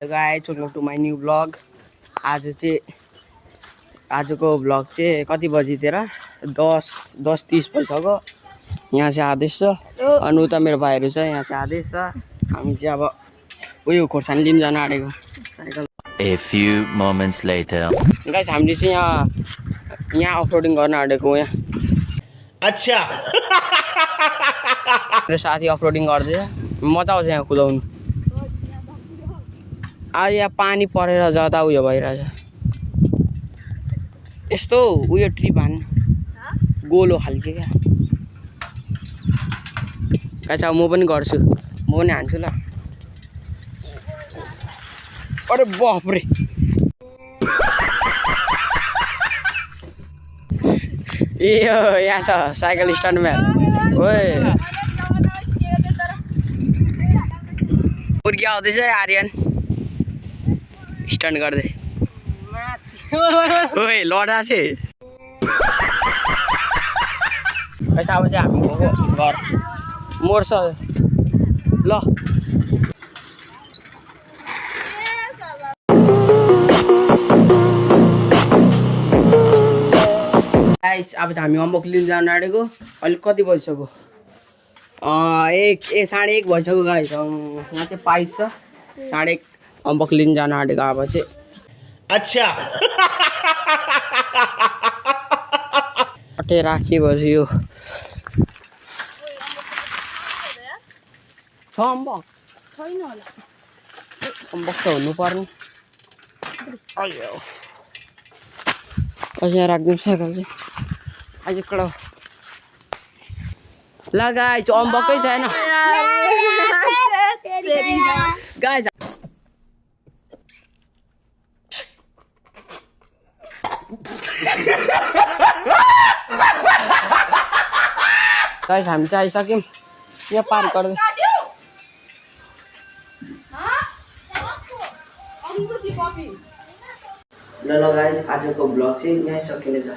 Guys welcome to my new blog. आजको blog चाहिँ कति बजीतिर 10:30 भइसक्यो। यहाँ चाहिँ आदेश छ अनि उता मेरो भाइहरू छ। यहाँ चाहिँ आदेश छ। हामी चाहिँ अब उयो खोर्सानी लिन जान आँटेको cycle. A few moments later. Guys हामीले चाहिँ यहाँ अफरोडिङ गर्न आँटेको यहाँ। अच्छा मेरो साथी अफरोडिङ गर्दैछ। मजा आउँछ यहाँ कुदाउनु। आज यहाँ पानी परेर जाँदा उयो भइरहेछ। यस्तो उयो ट्रिप हान्न गोलो खालके क्या। गाइस अब म पनि गर्छु। म पनि हान्छु ल। अरे बाफरे ए यहाँ छ साइकल स्ट्यान्डम्यान। ओए उर्की आउँदैछ आर्यन स्ट्यान्ड गर्दै। ओए लडा चाहिँ पैसा अब चाहिँ हामी गएको घर मोर्छ ल। गाइस अब त हामी अम्बक लिन जान आँटेको। अहिले कति बजिसक्यो? 1:30 भइसक्यो गाइस। यहाँ चाहिँ पाइप छ 1:30 अम्बक लिन जान आँटेको अब चाहिँ। अच्छा अटे राखेपछि यो छ अम्बक छैन होला। अम्बक त हुनु पर्ने। अयो अझ यहाँ राखिदिउँ साइकल चाहिँ। अझै कडा लगाइ चाहिँ अम्बकै छैन गाइस। गाइस हामी चाहिँ आइसक्यौँ यहाँ पार्क गर्दै। ल गाइस आजको ब्लग चाहिँ यहीँ सकिनेछ।